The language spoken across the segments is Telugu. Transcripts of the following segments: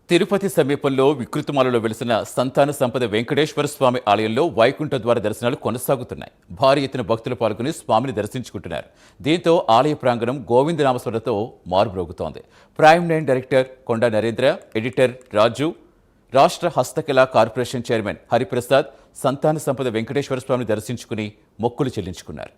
తిరుపతి సమీపంలో వికృతమాలలో వెలిసిన సంతాన సంపద వెంకటేశ్వర స్వామి ఆలయంలో వైకుంఠ ద్వార దర్శనాలు కొనసాగుతున్నాయి. భారీ ఎత్తున భక్తులు పాల్గొని స్వామిని దర్శించుకుంటున్నారు. దీంతో ఆలయ ప్రాంగణం గోవిందనామస్మరణతో మారుమ్రోగుతోంది. ప్రైమ్ 9 డైరెక్టర్ కొండా నరేంద్ర, ఎడిటర్ రాజు, రాష్ట్ర హస్తకళా కార్పొరేషన్ చైర్మన్ హరిప్రసాద్ సంతాన సంపద వెంకటేశ్వర స్వామిని దర్శించుకుని మొక్కులు చెల్లించుకున్నారు.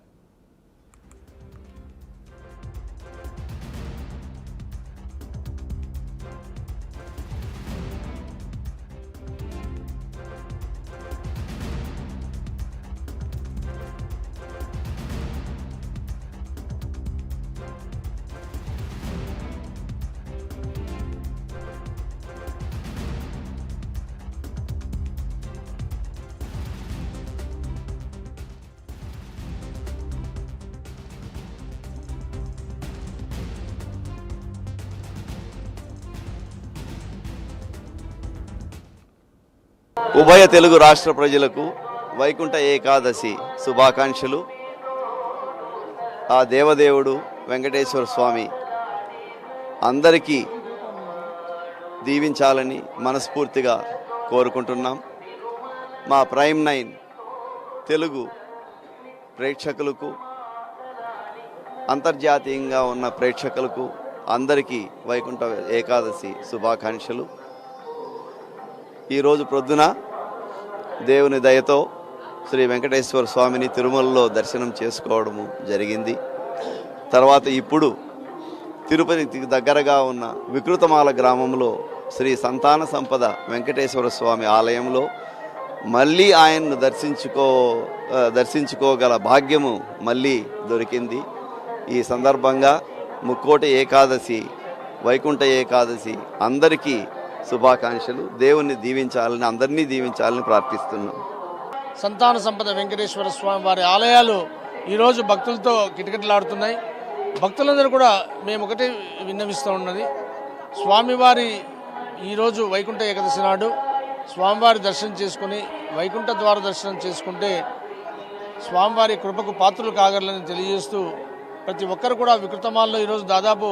ఉభయ తెలుగు రాష్ట్ర ప్రజలకు వైకుంఠ ఏకాదశి శుభాకాంక్షలు. ఆ దేవదేవుడు వెంకటేశ్వర స్వామి అందరికీ దీవించాలని మనస్ఫూర్తిగా కోరుకుంటున్నాం. మా ప్రైమ్ 9 తెలుగు ప్రేక్షకులకు, అంతర్జాతీయంగా ఉన్న ప్రేక్షకులకు అందరికీ వైకుంఠ ఏకాదశి శుభాకాంక్షలు. ఈరోజు ప్రొద్దున దేవుని దయతో శ్రీ వెంకటేశ్వర స్వామిని తిరుమలలో దర్శనం చేసుకోవడము జరిగింది. తర్వాత ఇప్పుడు తిరుపతికి దగ్గరగా ఉన్న వికృతమాల గ్రామంలో శ్రీ సంతాన సంపద వెంకటేశ్వర స్వామి ఆలయంలో మళ్ళీ ఆయన్ను దర్శించుకోగల భాగ్యము మళ్ళీ దొరికింది. ఈ సందర్భంగా ముక్కోటి ఏకాదశి, వైకుంఠ ఏకాదశి అందరికీ శుభాకాంక్షలు. దేవుణ్ణి దీవించాలని, అందరినీ దీవించాలని ప్రార్థిస్తున్నాం. సంతాన సంపద వెంకటేశ్వర స్వామి వారి ఆలయాలు ఈరోజు భక్తులతో కిటకిటలాడుతున్నాయి. భక్తులందరూ కూడా మేము ఒకటే విన్నవిస్తూ ఉన్నది, స్వామివారి ఈరోజు వైకుంఠ ఏకాదశి నాడు స్వామివారి దర్శనం చేసుకుని వైకుంఠ ద్వార దర్శనం చేసుకుంటే స్వామివారి కృపకు పాత్రలు కాగలని తెలియజేస్తూ ప్రతి ఒక్కరు కూడా వికృతమాల్లో ఈరోజు దాదాపు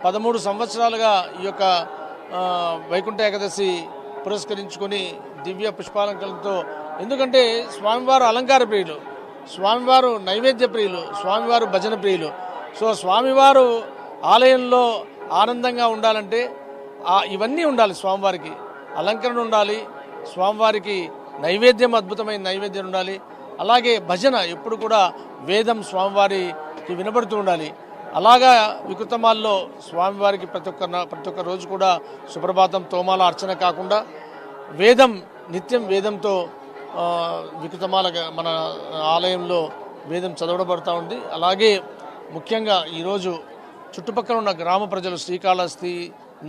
13 సంవత్సరాలుగా ఈ యొక్క వైకుంఠ ఏకాదశి పురస్కరించుకొని దివ్య పుష్పాలంకరణతో, ఎందుకంటే స్వామివారు అలంకార ప్రియులు, స్వామివారు నైవేద్య ప్రియులు, స్వామివారు భజన ప్రియులు. సో స్వామివారు ఆలయంలో ఆనందంగా ఉండాలంటే ఇవన్నీ ఉండాలి. స్వామివారికి అలంకరణ ఉండాలి, స్వామివారికి నైవేద్యం, అద్భుతమైన నైవేద్యం ఉండాలి. అలాగే భజన ఎప్పుడు కూడా వేదం స్వామివారికి వినబడుతూ ఉండాలి. అలాగా వికృతమాల్లో స్వామివారికి ప్రతి ఒక్క రోజు కూడా సుప్రభాతం, తోమాల అర్చన కాకుండా వేదం, నిత్యం వేదంతో వికృతమాల మన ఆలయంలో వేదం చదవబడతా ఉంది. అలాగే ముఖ్యంగా ఈరోజు చుట్టుపక్కల ఉన్న గ్రామ ప్రజలు, శ్రీకాళహస్తి,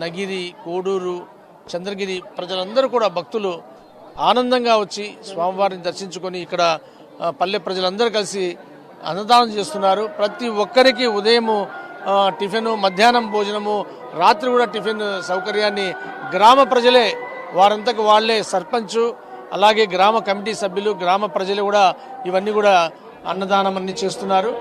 నగిరి, కోడూరు, చంద్రగిరి ప్రజలందరూ కూడా భక్తులు ఆనందంగా వచ్చి స్వామివారిని దర్శించుకొని ఇక్కడ పల్లె ప్రజలందరూ కలిసి అన్నదానం చేస్తున్నారు. ప్రతి ఒక్కరికి ఉదయము టిఫిన్, మధ్యాహ్నం భోజనము, రాత్రి కూడా టిఫిన్ సౌకర్యాన్ని గ్రామ ప్రజలే, వారంతకు వాళ్లే, సర్పంచు అలాగే గ్రామ కమిటీ సభ్యులు, గ్రామ ప్రజలు కూడా ఇవన్నీ కూడా అన్నదానం అన్ని చేస్తున్నారు.